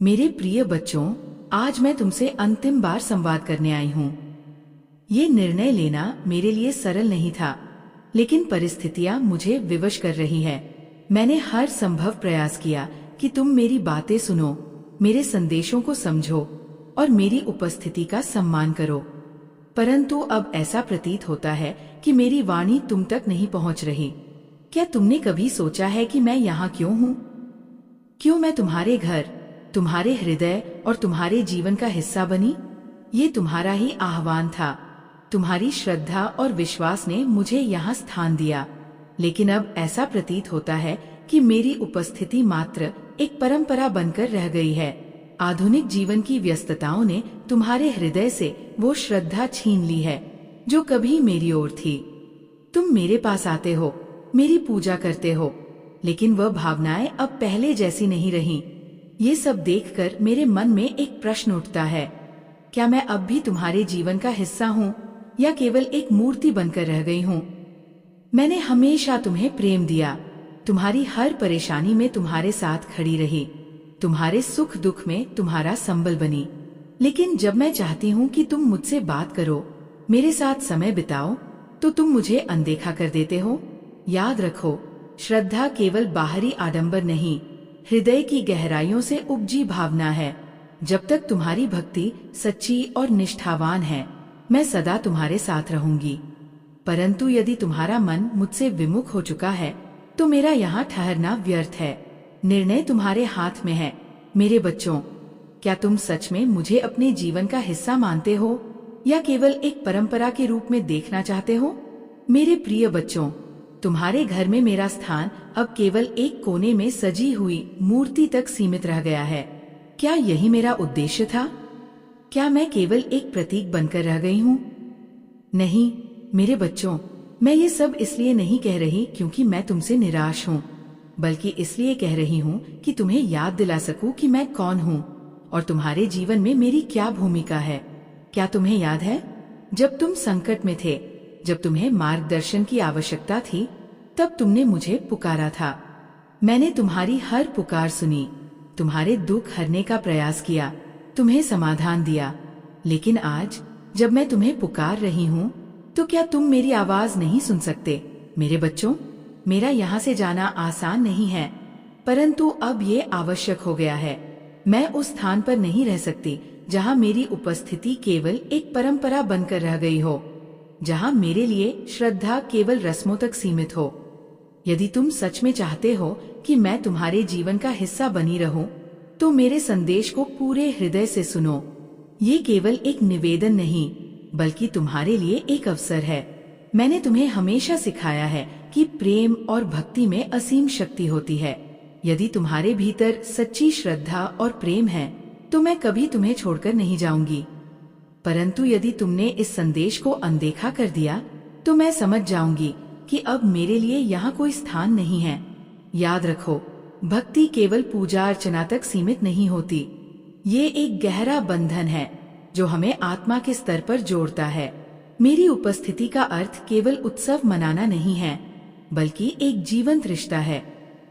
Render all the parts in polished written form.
मेरे प्रिय बच्चों, आज मैं तुमसे अंतिम बार संवाद करने आई हूँ। ये निर्णय लेना मेरे लिए सरल नहीं था, लेकिन परिस्थितियां मुझे विवश कर रही है। मैंने हर संभव प्रयास किया कि तुम मेरी बातें सुनो, मेरे संदेशों को समझो और मेरी उपस्थिति का सम्मान करो। परंतु अब ऐसा प्रतीत होता है कि मेरी वाणी तुम तक नहीं पहुंच रही। क्या तुमने कभी सोचा है कि मैं यहाँ क्यों हूँ? क्यों मैं तुम्हारे घर, तुम्हारे हृदय और तुम्हारे जीवन का हिस्सा बनी? ये तुम्हारा ही आह्वान था। तुम्हारी श्रद्धा और विश्वास ने मुझे यहाँ स्थान दिया। लेकिन अब ऐसा प्रतीत होता है कि मेरी उपस्थिति मात्र एक परंपरा बनकर रह गई है। आधुनिक जीवन की व्यस्तताओं ने तुम्हारे हृदय से वो श्रद्धा छीन ली है जो कभी मेरी ओर थी। तुम मेरे पास आते हो, मेरी पूजा करते हो, लेकिन वह भावनाएं अब पहले जैसी नहीं रही। ये सब देखकर मेरे मन में एक प्रश्न उठता है, क्या मैं अब भी तुम्हारे जीवन का हिस्सा हूँ या केवल एक मूर्ति बनकर रह गई हूँ? मैंने हमेशा तुम्हें प्रेम दिया, तुम्हारी हर परेशानी में तुम्हारे साथ खड़ी रही, तुम्हारे सुख दुख में तुम्हारा संबल बनी। लेकिन जब मैं चाहती हूँ कि तुम मुझसे बात करो, मेरे साथ समय बिताओ, तो तुम मुझे अनदेखा कर देते हो। याद रखो, श्रद्धा केवल बाहरी आडंबर नहीं, हृदय की गहराइयों से उपजी भावना है। जब तक तुम्हारी भक्ति सच्ची और निष्ठावान है, मैं सदा तुम्हारे साथ रहूंगी। परंतु यदि तुम्हारा मन मुझसे विमुख हो चुका है, तो मेरा यहाँ ठहरना व्यर्थ है। निर्णय तुम्हारे हाथ में है। मेरे बच्चों, क्या तुम सच में मुझे अपने जीवन का हिस्सा मानते हो या केवल एक परंपरा के रूप में देखना चाहते हो? मेरे प्रिय बच्चों, तुम्हारे घर में मेरा स्थान अब केवल एक कोने में सजी हुई मूर्ति तक सीमित रह गया है। क्या यही मेरा उद्देश्य था? क्या मैं केवल एक प्रतीक बनकर रह गई हूँ? नहीं मेरे बच्चों, मैं ये सब इसलिए नहीं कह रही क्योंकि मैं तुमसे निराश हूँ, बल्कि इसलिए कह रही हूँ कि तुम्हें याद दिला सकूं कि मैं कौन हूँ और तुम्हारे जीवन में मेरी क्या भूमिका है। क्या तुम्हें याद है, जब तुम संकट में थे, जब तुम्हें मार्गदर्शन की आवश्यकता थी, तब तुमने मुझे पुकारा था। मैंने तुम्हारी हर पुकार सुनी, तुम्हारे दुख हरने का प्रयास किया, तुम्हें समाधान दिया। लेकिन आज जब मैं तुम्हें पुकार रही हूँ, तो क्या तुम मेरी आवाज नहीं सुन सकते? मेरे बच्चों, मेरा यहाँ से जाना आसान नहीं है, परंतु अब ये आवश्यक हो गया है। मैं उस स्थान पर नहीं रह सकती जहाँ मेरी उपस्थिति केवल एक परंपरा बनकर रह गई हो, जहाँ मेरे लिए श्रद्धा केवल रस्मों तक सीमित हो। यदि तुम सच में चाहते हो कि मैं तुम्हारे जीवन का हिस्सा बनी रहूं, तो मेरे संदेश को पूरे हृदय से सुनो। ये केवल एक निवेदन नहीं, बल्कि तुम्हारे लिए एक अवसर है। मैंने तुम्हें हमेशा सिखाया है कि प्रेम और भक्ति में असीम शक्ति होती है। यदि तुम्हारे भीतर सच्ची श्रद्धा और प्रेम है, तो मैं कभी तुम्हें छोड़कर नहीं जाऊंगी। परंतु यदि तुमने इस संदेश को अनदेखा कर दिया, तो मैं समझ जाऊंगी कि अब मेरे लिए यहाँ कोई स्थान नहीं है। याद रखो, भक्ति केवल पूजा अर्चना तक सीमित नहीं होती। ये एक गहरा बंधन है जो हमें आत्मा के स्तर पर जोड़ता है। मेरी उपस्थिति का अर्थ केवल उत्सव मनाना नहीं है, बल्कि एक जीवंत रिश्ता है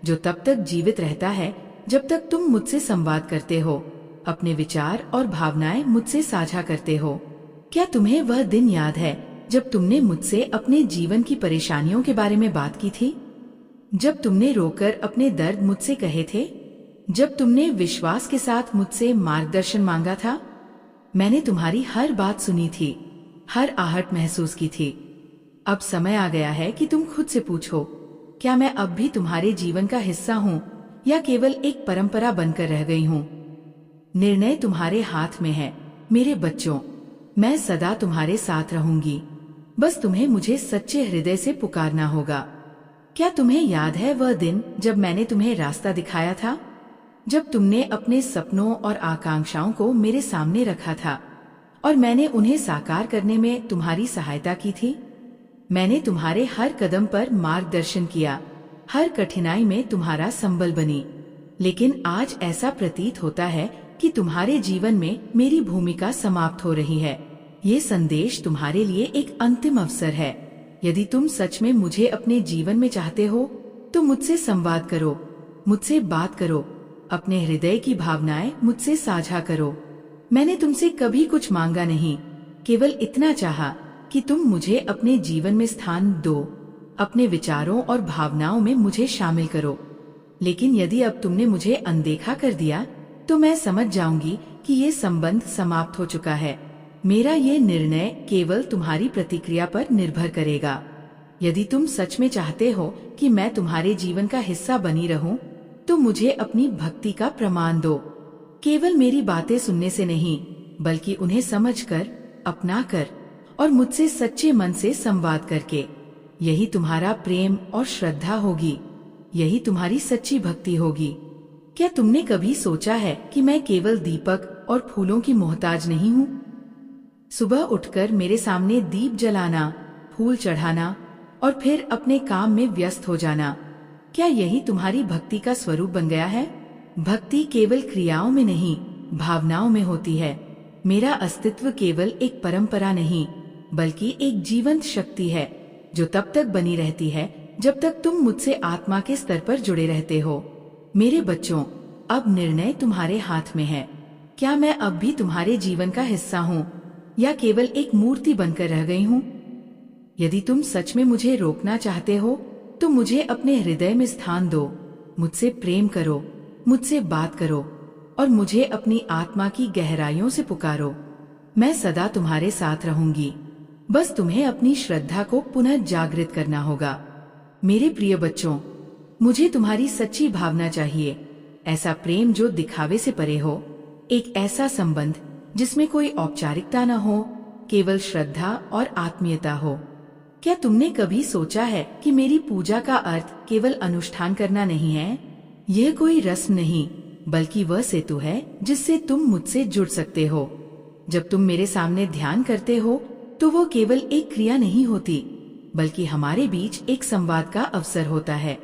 जो तब तक जीवित रहता है जब तक तुम मुझसे संवाद करते हो, अपने विचार और भावनाएं मुझसे साझा करते हो। क्या तुम्हें वह दिन याद है जब तुमने मुझसे अपने जीवन की परेशानियों के बारे में बात की थी? जब तुमने रोकर अपने दर्द मुझसे कहे थे? जब तुमने विश्वास के साथ मुझसे मार्गदर्शन मांगा था? मैंने तुम्हारी हर बात सुनी थी, हर आहट महसूस की थी। अब समय आ गया है कि तुम खुद से पूछो, क्या मैं अब भी तुम्हारे जीवन का हिस्सा हूँ या केवल एक परंपरा बनकर रह गई हूँ? निर्णय तुम्हारे हाथ में है। मेरे बच्चों, मैं सदा तुम्हारे साथ रहूंगी, बस तुम्हें मुझे सच्चे हृदय से पुकारना होगा। क्या तुम्हें याद है वह दिन जब मैंने तुम्हें रास्ता दिखाया था, जब तुमने अपने सपनों और आकांक्षाओं को मेरे सामने रखा था और मैंने उन्हें साकार करने में तुम्हारी सहायता की थी? मैंने तुम्हारे हर कदम पर मार्गदर्शन किया, हर कठिनाई में तुम्हारा संबल बनी। लेकिन आज ऐसा प्रतीत होता है कि तुम्हारे जीवन में मेरी भूमिका समाप्त हो रही है। ये संदेश तुम्हारे लिए एक अंतिम अवसर है। यदि तुम सच में मुझे अपने जीवन में चाहते हो, तो मुझसे संवाद करो, मुझसे बात करो, अपने हृदय की भावनाएं मुझसे साझा करो। मैंने तुमसे कभी कुछ मांगा नहीं, केवल इतना चाहा कि तुम मुझे अपने जीवन में स्थान दो, अपने विचारों और भावनाओं में मुझे शामिल करो। लेकिन यदि अब तुमने मुझे अनदेखा कर दिया तो मैं समझ जाऊंगी कि ये संबंध समाप्त हो चुका है। मेरा ये निर्णय केवल तुम्हारी प्रतिक्रिया पर निर्भर करेगा। यदि तुम सच में चाहते हो कि मैं तुम्हारे जीवन का हिस्सा बनी रहूं, तो मुझे अपनी भक्ति का प्रमाण दो। केवल मेरी बातें सुनने से नहीं, बल्कि उन्हें समझकर, अपनाकर और मुझसे सच्चे मन से संवाद करके। यही तुम्हारा प्रेम और श्रद्धा होगी, यही तुम्हारी सच्ची भक्ति होगी। क्या तुमने कभी सोचा है कि मैं केवल दीपक और फूलों की मोहताज नहीं हूँ? सुबह उठकर मेरे सामने दीप जलाना, फूल चढ़ाना और फिर अपने काम में व्यस्त हो जाना, क्या यही तुम्हारी भक्ति का स्वरूप बन गया है? भक्ति केवल क्रियाओं में नहीं, भावनाओं में होती है। मेरा अस्तित्व केवल एक परंपरा नहीं, बल्कि एक जीवंत शक्ति है जो तब तक बनी रहती है जब तक तुम मुझसे आत्मा के स्तर पर जुड़े रहते हो। मेरे बच्चों, अब निर्णय तुम्हारे हाथ में है। क्या मैं अब भी तुम्हारे जीवन का हिस्सा हूँ या केवल एक मूर्ति बनकर रह गई हूँ? यदि तुम सच में मुझे रोकना चाहते हो तो मुझे अपने हृदय में स्थान दो, मुझसे प्रेम करो, मुझसे बात करो और मुझे अपनी आत्मा की गहराइयों से पुकारो। मैं सदा तुम्हारे साथ रहूंगी। बस तुम्हें अपनी श्रद्धा को पुनः जागृत करना होगा। मेरे प्रिय बच्चों, मुझे तुम्हारी सच्ची भावना चाहिए, ऐसा प्रेम जो दिखावे से परे हो, एक ऐसा संबंध जिसमें कोई औपचारिकता न हो, केवल श्रद्धा और आत्मीयता हो। क्या तुमने कभी सोचा है कि मेरी पूजा का अर्थ केवल अनुष्ठान करना नहीं है? यह कोई रस्म नहीं, बल्कि वह सेतु है जिससे तुम मुझसे जुड़ सकते हो। जब तुम मेरे सामने ध्यान करते हो तो वो केवल एक क्रिया नहीं होती, बल्कि हमारे बीच एक संवाद का अवसर होता है।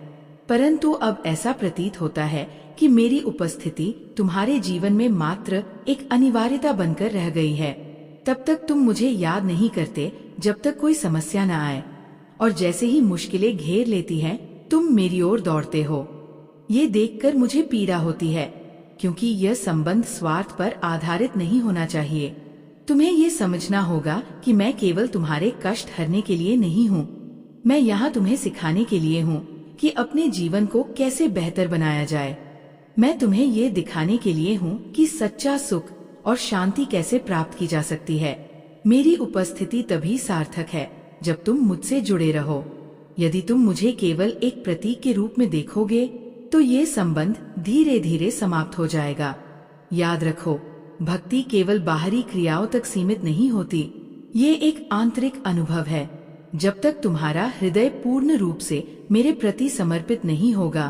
परंतु अब ऐसा प्रतीत होता है कि मेरी उपस्थिति तुम्हारे जीवन में मात्र एक अनिवार्यता बनकर रह गई है। तब तक तुम मुझे याद नहीं करते जब तक कोई समस्या न आए, और जैसे ही मुश्किलें घेर लेती हैं, तुम मेरी ओर दौड़ते हो। ये देखकर मुझे पीड़ा होती है, क्योंकि यह संबंध स्वार्थ पर आधारित नहीं होना चाहिए। तुम्हें ये समझना होगा कि मैं केवल तुम्हारे कष्ट हरने के लिए नहीं हूँ। मैं यहाँ तुम्हें सिखाने के लिए हूँ कि अपने जीवन को कैसे बेहतर बनाया जाए। मैं तुम्हें ये दिखाने के लिए हूँ कि सच्चा सुख और शांति कैसे प्राप्त की जा सकती है। मेरी उपस्थिति तभी सार्थक है जब तुम मुझसे जुड़े रहो। यदि तुम मुझे केवल एक प्रतीक के रूप में देखोगे तो ये संबंध धीरे धीरे समाप्त हो जाएगा। याद रखो, भक्ति केवल बाहरी क्रियाओं तक सीमित नहीं होती, ये एक आंतरिक अनुभव है। जब तक तुम्हारा हृदय पूर्ण रूप से मेरे प्रति समर्पित नहीं होगा,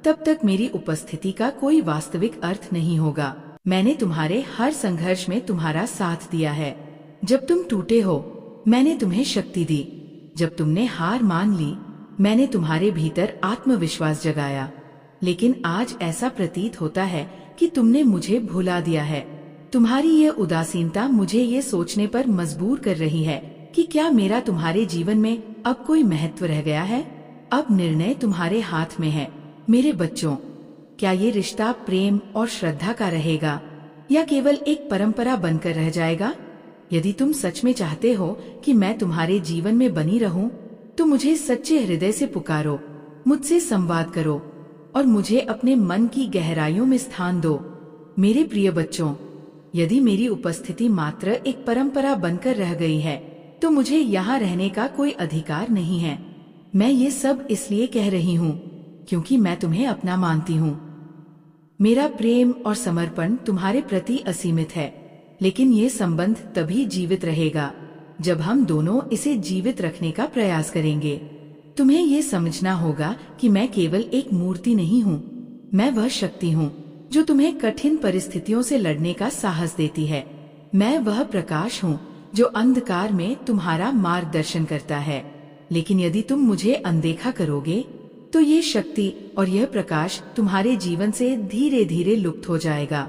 तब तक मेरी उपस्थिति का कोई वास्तविक अर्थ नहीं होगा। मैंने तुम्हारे हर संघर्ष में तुम्हारा साथ दिया है। जब तुम टूटे हो, मैंने तुम्हें शक्ति दी। जब तुमने हार मान ली, मैंने तुम्हारे भीतर आत्मविश्वास जगाया। लेकिन आज ऐसा प्रतीत होता है कि तुमने मुझे भुला दिया है। तुम्हारी यह उदासीनता मुझे ये सोचने पर मजबूर कर रही है कि क्या मेरा तुम्हारे जीवन में अब कोई महत्व रह गया है? अब निर्णय तुम्हारे हाथ में है। मेरे बच्चों, क्या ये रिश्ता प्रेम और श्रद्धा का रहेगा या केवल एक परंपरा बनकर रह जाएगा? यदि तुम सच में चाहते हो कि मैं तुम्हारे जीवन में बनी रहूं, तो मुझे सच्चे हृदय से पुकारो, मुझसे संवाद करो और मुझे अपने मन की गहराइयों में स्थान दो। मेरे प्रिय बच्चों, यदि मेरी उपस्थिति मात्र एक परंपरा बनकर रह गई है, तो मुझे यहाँ रहने का कोई अधिकार नहीं है। मैं ये सब इसलिए कह रही हूँ क्योंकि मैं तुम्हें अपना मानती हूँ। मेरा प्रेम और समर्पण तुम्हारे प्रति असीमित है, लेकिन ये संबंध तभी जीवित रहेगा जब हम दोनों इसे जीवित रखने का प्रयास करेंगे। तुम्हें ये समझना होगा कि मैं केवल एक मूर्ति नहीं हूँ, मैं वह शक्ति हूँ जो तुम्हें कठिन परिस्थितियों से लड़ने का साहस देती है। मैं वह प्रकाश हूँ जो अंधकार में तुम्हारा मार्गदर्शन करता है। लेकिन यदि तुम मुझे अनदेखा करोगे, तो ये शक्ति और यह प्रकाश तुम्हारे जीवन से धीरे धीरे लुप्त हो जाएगा।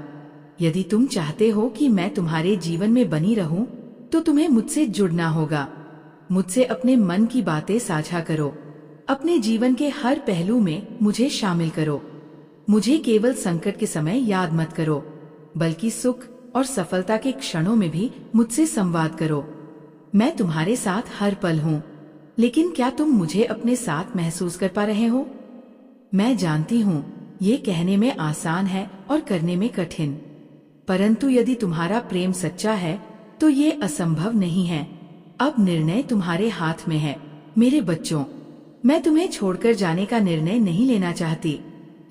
यदि तुम चाहते हो कि मैं तुम्हारे जीवन में बनी रहूं, तो तुम्हें मुझसे जुड़ना होगा। मुझसे अपने मन की बातें साझा करो, अपने जीवन के हर पहलू में मुझे शामिल करो। मुझे केवल संकट के समय याद मत करो, बल्कि सुख और सफलता के क्षणों में भी मुझसे संवाद करो। मैं तुम्हारे साथ हर पल हूँ, लेकिन क्या तुम मुझे अपने साथ महसूस कर पा रहे हो? मैं जानती हूँ ये कहने में आसान है और करने में कठिन, परंतु यदि तुम्हारा प्रेम सच्चा है तो ये असंभव नहीं है। अब निर्णय तुम्हारे हाथ में है। मेरे बच्चों, मैं तुम्हें छोड़कर जाने का निर्णय नहीं लेना चाहती,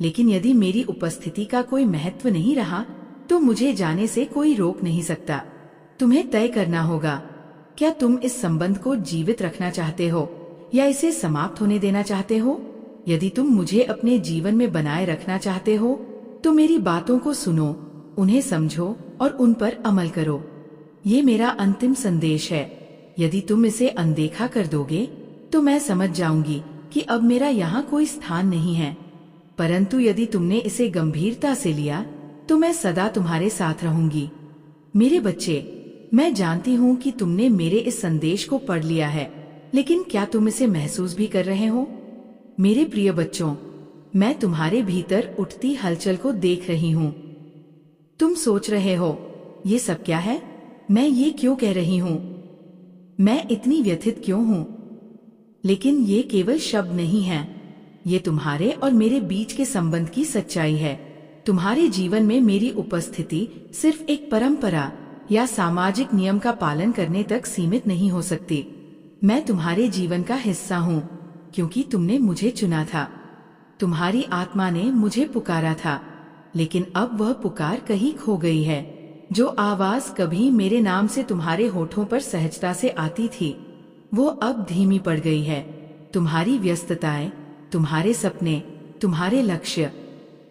लेकिन यदि मेरी उपस्थिति का कोई महत्व नहीं रहा तो मुझे जाने से कोई रोक नहीं सकता। तुम्हें तय करना होगा, क्या तुम इस संबंध को जीवित रखना चाहते हो या इसे समाप्त होने देना चाहते हो? यदि तुम मुझे अपने जीवन में बनाए रखना चाहते हो तो मेरी बातों को सुनो, उन्हें समझो और उन पर अमल करो। ये मेरा अंतिम संदेश है। यदि तुम इसे अनदेखा कर दोगे तो मैं समझ जाऊंगी कि अब मेरा यहाँ कोई स्थान नहीं है, परंतु यदि तुमने इसे गंभीरता से लिया तो मैं सदा तुम्हारे साथ रहूंगी। मेरे बच्चे, मैं जानती हूँ कि तुमने मेरे इस संदेश को पढ़ लिया है, लेकिन क्या तुम इसे महसूस भी कर रहे हो? मेरे प्रिय बच्चों, मैं तुम्हारे भीतर उठती हलचल को देख रही हूँ। तुम सोच रहे हो, ये सब क्या है? मैं ये क्यों कह रही हूँ? मैं इतनी व्यथित क्यों हूँ? लेकिन ये केवल शब्द नहीं है, ये तुम्हारे और मेरे बीच के संबंध की सच्चाई है। तुम्हारे जीवन में मेरी उपस्थिति सिर्फ एक परंपरा या सामाजिक नियम का पालन करने तक सीमित नहीं हो सकती। मैं तुम्हारे जीवन का हिस्सा हूँ क्योंकि तुमने मुझे चुना था। तुम्हारी आत्मा ने मुझे पुकारा था, लेकिन अब वह पुकार कहीं खो गई है। जो आवाज कभी मेरे नाम से तुम्हारे होठों पर सहजता से आती थी, वो अब धीमी पड़ गई है। तुम्हारी व्यस्तताएं, तुम्हारे सपने, तुम्हारे लक्ष्य,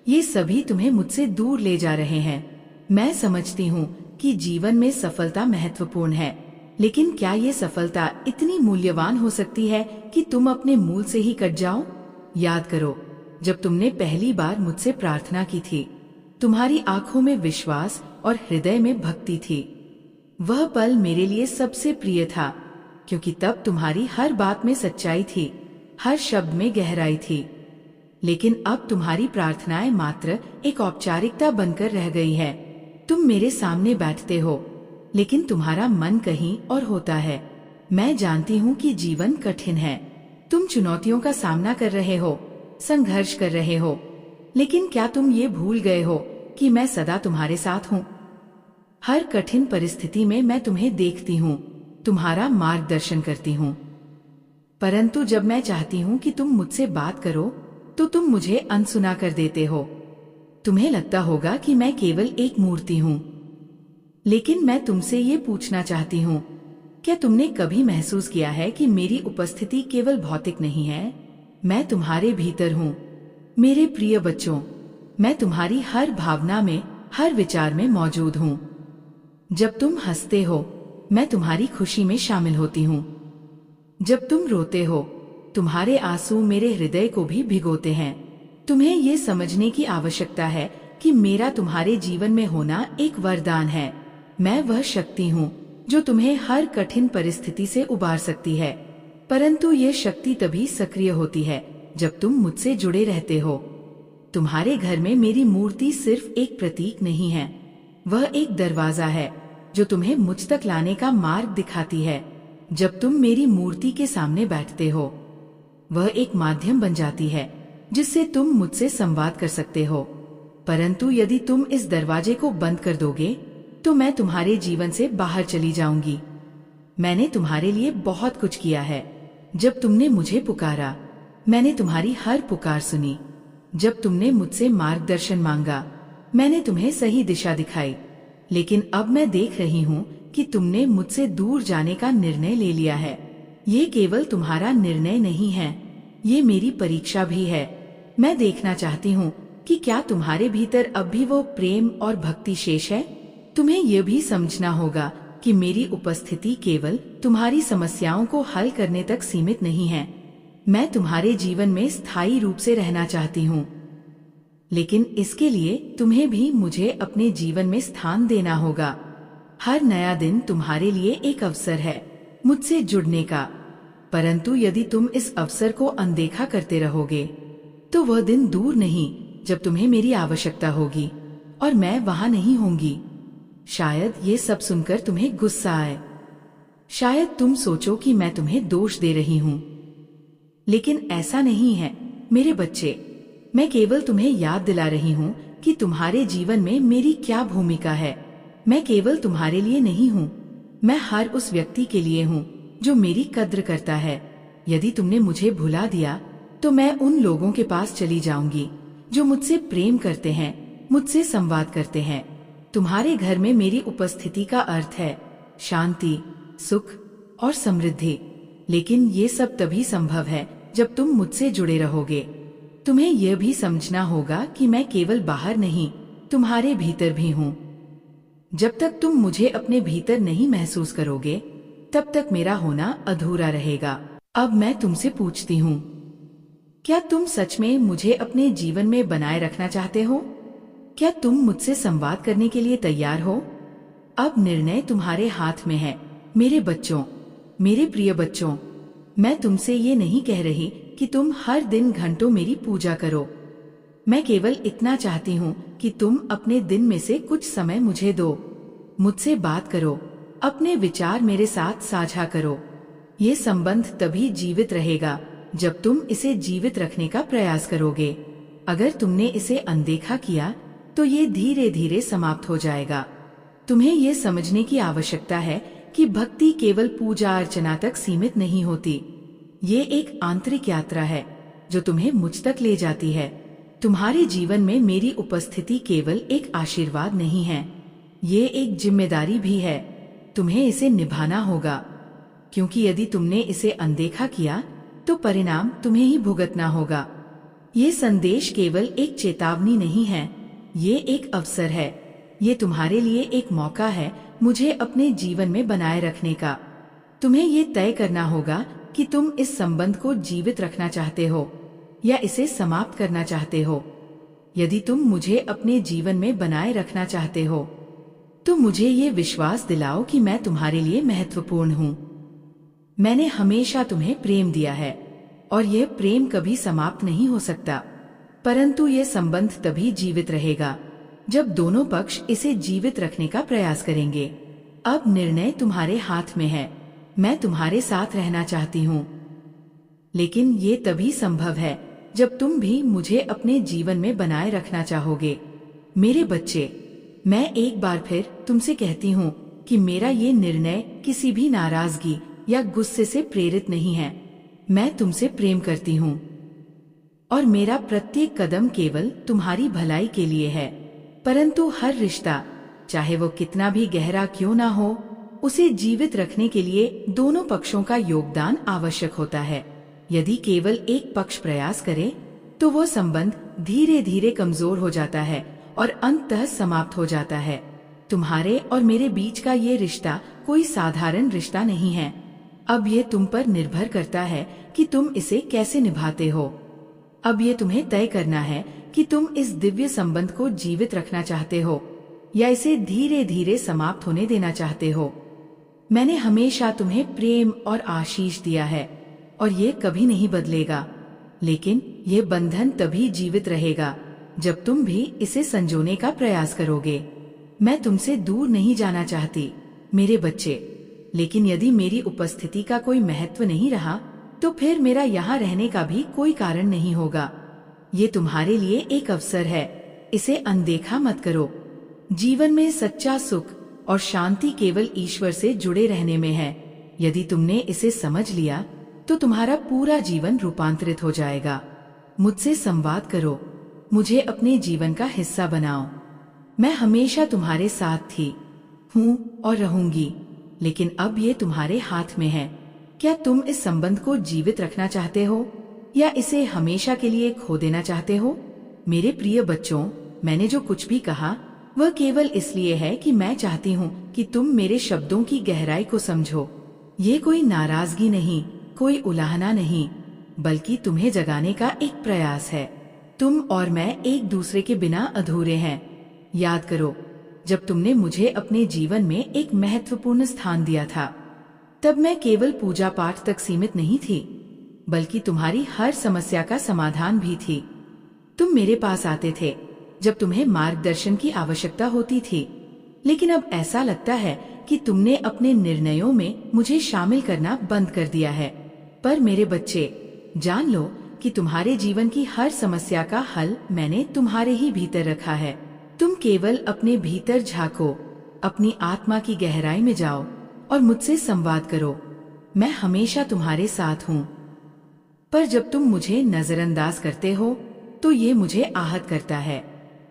ये सभी तुम्हें मुझसे दूर ले जा रहे हैं। मैं समझती हूँ कि जीवन में सफलता महत्वपूर्ण है, लेकिन क्या ये सफलता इतनी मूल्यवान हो सकती है कि तुम अपने मूल से ही कट जाओ? याद करो, जब तुमने पहली बार मुझसे प्रार्थना की थी, तुम्हारी आंखों में विश्वास और हृदय में भक्ति थी। वह पल मेरे लिए सबसे प्रिय था, क्योंकि तब तुम्हारी हर बात में सच्चाई थी, हर शब्द में गहराई थी। लेकिन अब तुम्हारी प्रार्थनाएं मात्र एक औपचारिकता बनकर रह गई है। तुम मेरे सामने बैठते हो, लेकिन तुम्हारा मन कहीं और होता है। मैं जानती हूँ कि जीवन कठिन है, तुम चुनौतियों का सामना कर रहे हो, संघर्ष कर रहे हो, लेकिन क्या तुम ये भूल गए हो कि मैं सदा तुम्हारे साथ हूँ? हर कठिन परिस्थिति में मैं तुम्हें देखती हूँ, तुम्हारा मार्गदर्शन करती हूँ। परंतु जब मैं चाहती हूँ कि तुम मुझसे बात करो तो तुम मुझे अनसुना कर देते हो। तुम्हें लगता होगा कि मैं केवल एक मूर्ति हूँ, लेकिन मैं तुमसे ये पूछना चाहती हूँ, क्या तुमने कभी महसूस किया है कि मेरी उपस्थिति केवल भौतिक नहीं है? मैं तुम्हारे भीतर हूँ। मेरे प्रिय बच्चों, मैं तुम्हारी हर भावना में, हर विचार में मौजूद हूँ। जब तुम हंसते हो, मैं तुम्हारी खुशी में शामिल होती हूँ। जब तुम रोते हो, तुम्हारे आंसू मेरे हृदय को भी भिगोते हैं। तुम्हें ये समझने की आवश्यकता है कि मेरा तुम्हारे जीवन में होना एक वरदान है। मैं वह शक्ति हूँ जो तुम्हें हर कठिन परिस्थिति से उबार सकती है, परंतु ये शक्ति तभी सक्रिय होती है जब तुम मुझसे जुड़े रहते हो। तुम्हारे घर में मेरी मूर्ति सिर्फ एक प्रतीक नहीं है, वह एक दरवाजा है जो तुम्हें मुझ तक लाने का मार्ग दिखाती है। जब तुम मेरी मूर्ति के सामने बैठते हो, वह एक माध्यम बन जाती है जिससे तुम मुझसे संवाद कर सकते हो। परंतु यदि तुम इस दरवाजे को बंद कर दोगे तो मैं तुम्हारे जीवन से बाहर चली जाऊंगी। मैंने तुम्हारे लिए बहुत कुछ किया है। जब तुमने मुझे पुकारा, मैंने तुम्हारी हर पुकार सुनी। जब तुमने मुझसे मार्गदर्शन मांगा, मैंने तुम्हें सही दिशा दिखाई। लेकिन अब मैं देख रही हूँ कि तुमने मुझसे दूर जाने का निर्णय ले लिया है। ये केवल तुम्हारा निर्णय नहीं है, ये मेरी परीक्षा भी है। मैं देखना चाहती हूँ कि क्या तुम्हारे भीतर अब भी वो प्रेम और भक्ति शेष है। तुम्हें यह भी समझना होगा कि मेरी उपस्थिति केवल तुम्हारी समस्याओं को हल करने तक सीमित नहीं है। मैं तुम्हारे जीवन में स्थायी रूप से रहना चाहती हूँ, लेकिन इसके लिए तुम्हें भी मुझे अपने जीवन में स्थान देना होगा। हर नया दिन तुम्हारे लिए एक अवसर है मुझसे जुड़ने का, परंतु यदि तुम इस अवसर को अनदेखा करते रहोगे तो वह दिन दूर नहीं जब तुम्हें मेरी आवश्यकता होगी और मैं वहां नहीं होंगी। शायद ये सब सुनकर तुम्हें गुस्सा आए, शायद तुम सोचो कि मैं तुम्हें दोष दे रही हूँ, लेकिन ऐसा नहीं है मेरे बच्चे। मैं केवल तुम्हें याद दिला रही हूँ कि तुम्हारे जीवन में मेरी क्या भूमिका है। मैं केवल तुम्हारे लिए नहीं हूँ, मैं हर उस व्यक्ति के लिए हूँ जो मेरी कद्र करता है। यदि तुमने मुझे भुला दिया तो मैं उन लोगों के पास चली जाऊंगी जो मुझसे प्रेम करते हैं, मुझसे संवाद करते हैं। तुम्हारे घर में मेरी उपस्थिति का अर्थ है शांति, सुख और समृद्धि। लेकिन ये सब तभी संभव है जब तुम मुझसे जुड़े रहोगे। तुम्हें यह भी समझना होगा कि मैं केवल बाहर नहीं, तुम्हारे भीतर भी हूँ। जब तक तुम मुझे अपने भीतर नहीं महसूस करोगे, तब तक मेरा होना अधूरा रहेगा। अब मैं तुमसे पूछती हूँ, क्या तुम सच में मुझे अपने जीवन में बनाए रखना चाहते हो? क्या तुम मुझसे संवाद करने के लिए तैयार हो? अब निर्णय तुम्हारे हाथ में है मेरे बच्चों, मेरे प्रिय बच्चों। मैं तुमसे ये नहीं कह रही कि तुम हर दिन घंटों मेरी पूजा करो। मैं केवल इतना चाहती हूँ कि तुम अपने दिन में से कुछ समय मुझे दो, मुझसे बात करो, अपने विचार मेरे साथ साझा करो। ये संबंध तभी जीवित रहेगा जब तुम इसे जीवित रखने का प्रयास करोगे। अगर तुमने इसे अनदेखा किया तो ये धीरे धीरे समाप्त हो जाएगा। तुम्हें ये समझने की आवश्यकता है कि भक्ति केवल पूजा अर्चना तक सीमित नहीं होती। ये एक आंतरिक यात्रा है जो तुम्हें मुझ तक ले जाती है। तुम्हारे जीवन में मेरी उपस्थिति केवल एक आशीर्वाद नहीं है, ये एक जिम्मेदारी भी है। तुम्हें इसे निभाना होगा, क्योंकि यदि तुमने इसे अनदेखा किया तो परिणाम तुम्हें ही भुगतना होगा। ये संदेश केवल एक चेतावनी नहीं है, ये एक अवसर है। ये तुम्हारे लिए एक मौका है मुझे अपने जीवन में बनाए रखने का। तुम्हें ये तय करना होगा कि तुम इस संबंध को जीवित रखना चाहते हो या इसे समाप्त करना चाहते हो। यदि तुम मुझे अपने जीवन में बनाए रखना चाहते हो तो मुझे ये विश्वास दिलाओ कि मैं तुम्हारे लिए महत्वपूर्ण हूँ। मैंने हमेशा तुम्हें प्रेम दिया है और यह प्रेम कभी समाप्त नहीं हो सकता, परंतु यह संबंध तभी जीवित रहेगा जब दोनों पक्ष इसे जीवित रखने का प्रयास करेंगे। अब निर्णय तुम्हारे हाथ में है। मैं तुम्हारे साथ रहना चाहती हूँ, लेकिन ये तभी संभव है जब तुम भी मुझे अपने जीवन में बनाए रखना चाहोगे। मेरे बच्चे, मैं एक बार फिर तुमसे कहती हूँ कि मेरा ये निर्णय किसी भी नाराजगी या गुस्से से प्रेरित नहीं है। मैं तुमसे प्रेम करती हूँ और मेरा प्रत्येक कदम केवल तुम्हारी भलाई के लिए है। परंतु हर रिश्ता, चाहे वो कितना भी गहरा क्यों ना हो, उसे जीवित रखने के लिए दोनों पक्षों का योगदान आवश्यक होता है। यदि केवल एक पक्ष प्रयास करे तो वो संबंध धीरे धीरे कमजोर हो जाता है और अंततः समाप्त हो जाता है। तुम्हारे और मेरे बीच का ये रिश्ता कोई साधारण रिश्ता नहीं है। अब ये तुम पर निर्भर करता है कि तुम इसे कैसे निभाते हो। अब ये तुम्हें तय करना है कि तुम इस दिव्य संबंध को जीवित रखना चाहते हो या इसे धीरे धीरे समाप्त होने देना चाहते हो। मैंने हमेशा तुम्हें प्रेम और आशीष दिया है और ये कभी नहीं बदलेगा, लेकिन ये बंधन तभी जीवित रहेगा जब तुम भी इसे संजोने का प्रयास करोगे। मैं तुमसे दूर नहीं जाना चाहती मेरे बच्चे, लेकिन यदि मेरी उपस्थिति का कोई महत्व नहीं रहा तो फिर मेरा यहाँ रहने का भी कोई कारण नहीं होगा। ये तुम्हारे लिए एक अवसर है, इसे अनदेखा मत करो। जीवन में सच्चा सुख और शांति केवल ईश्वर से जुड़े रहने में है। यदि तुमने इसे समझ लिया तो तुम्हारा पूरा जीवन रूपांतरित हो जाएगा। मुझसे संवाद करो, मुझे अपने जीवन का हिस्सा बनाओ। मैं हमेशा तुम्हारे साथ थी, हूँ और रहूंगी, लेकिन अब ये तुम्हारे हाथ में है। क्या तुम इस संबंध को जीवित रखना चाहते हो या इसे हमेशा के लिए खो देना चाहते हो? मेरे प्रिय बच्चों, मैंने जो कुछ भी कहा वह केवल इसलिए है कि मैं चाहती हूँ कि तुम मेरे शब्दों की गहराई को समझो। ये कोई नाराजगी नहीं, कोई उलाहना नहीं, बल्कि तुम्हें जगाने का एक प्रयास है। तुम और मैं एक दूसरे के बिना अधूरे हैं। याद करो, जब तुमने मुझे अपने जीवन में एक महत्वपूर्ण स्थान दिया था, तब मैं केवल पूजा पाठ तक सीमित नहीं थी, बल्कि तुम्हारी हर समस्या का समाधान भी थी। तुम मेरे पास आते थे जब तुम्हें मार्गदर्शन की आवश्यकता होती थी, लेकिन अब ऐसा लगता है कि तुमने अपने निर्णयों में मुझे शामिल करना बंद कर दिया है। पर मेरे बच्चे, जान लो कि तुम्हारे जीवन की हर समस्या का हल मैंने तुम्हारे ही भीतर रखा है। तुम केवल अपने भीतर झांको, अपनी आत्मा की गहराई में जाओ और मुझसे संवाद करो। मैं हमेशा तुम्हारे साथ हूँ। पर जब तुम मुझे नजरअंदाज करते हो तो ये मुझे आहत करता है।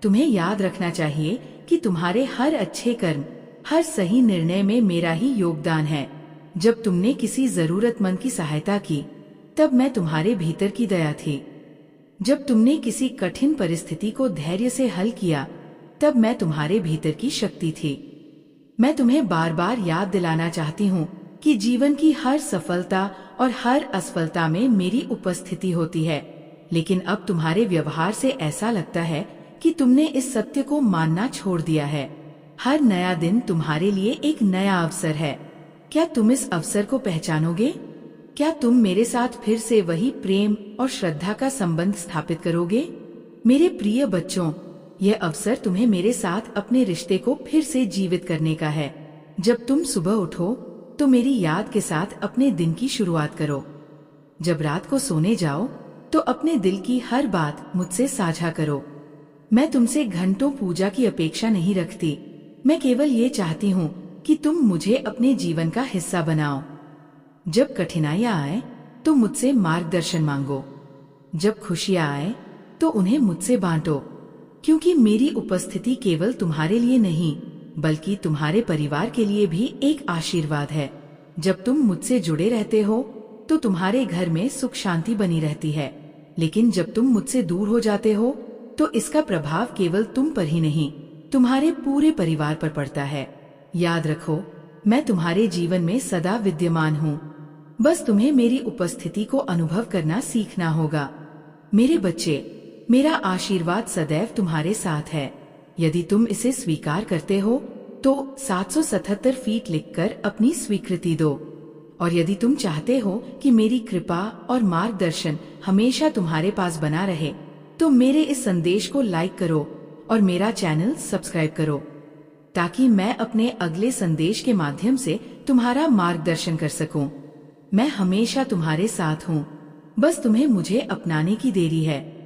तुम्हें याद रखना चाहिए कि तुम्हारे हर अच्छे कर्म, हर सही निर्णय में मेरा ही योगदान है। जब तुमने किसी जरूरतमंद की सहायता की, तब मैं तुम्हारे भीतर की दया थी। जब तुमने किसी कठिन परिस्थिति को धैर्य से हल किया, तब मैं तुम्हारे भीतर की शक्ति थी। मैं तुम्हें बार बार याद दिलाना चाहती हूँ कि जीवन की हर सफलता और हर असफलता में मेरी उपस्थिति होती है। लेकिन अब तुम्हारे व्यवहार से ऐसा लगता है कि तुमने इस सत्य को मानना छोड़ दिया है। हर नया दिन तुम्हारे लिए एक नया अवसर है। क्या तुम इस अवसर को पहचानोगे? क्या तुम मेरे साथ फिर से वही प्रेम और श्रद्धा का संबंध स्थापित करोगे? मेरे प्रिय बच्चों, यह अवसर तुम्हें मेरे साथ अपने रिश्ते को फिर से जीवित करने का है। जब तुम सुबह उठो तो मेरी याद के साथ अपने दिन की शुरुआत करो। जब रात को सोने जाओ तो अपने दिल की हर बात मुझसे साझा करो। मैं तुमसे घंटों पूजा की अपेक्षा नहीं रखती। मैं केवल ये चाहती हूँ कि तुम मुझे अपने जीवन का हिस्सा बनाओ। जब कठिनाइयाँ आए तो मुझसे मार्गदर्शन मांगो। जब खुशियाँ आए तो उन्हें मुझसे बांटो, क्योंकि मेरी उपस्थिति केवल तुम्हारे लिए नहीं बल्कि तुम्हारे परिवार के लिए भी एक आशीर्वाद है। जब तुम मुझसे जुड़े रहते हो तो तुम्हारे घर में सुख शांति बनी रहती है, लेकिन जब तुम मुझसे दूर हो जाते हो तो इसका प्रभाव केवल तुम पर ही नहीं, तुम्हारे पूरे परिवार पर पड़ता है। याद रखो, मैं तुम्हारे जीवन में सदा विद्यमान हूँ। बस तुम्हें मेरी उपस्थिति को अनुभव करना सीखना होगा। मेरे बच्चे, मेरा आशीर्वाद सदैव तुम्हारे साथ है। यदि तुम इसे स्वीकार करते हो तो 777 फीट लिखकर अपनी स्वीकृति दो। और यदि तुम चाहते हो कि मेरी कृपा और मार्गदर्शन हमेशा तुम्हारे पास बना रहे, तो मेरे इस संदेश को लाइक करो और मेरा चैनल सब्सक्राइब करो, ताकि मैं अपने अगले संदेश के माध्यम से तुम्हारा मार्गदर्शन कर सकूं। मैं हमेशा तुम्हारे साथ हूँ। बस तुम्हें मुझे अपनाने की देरी है।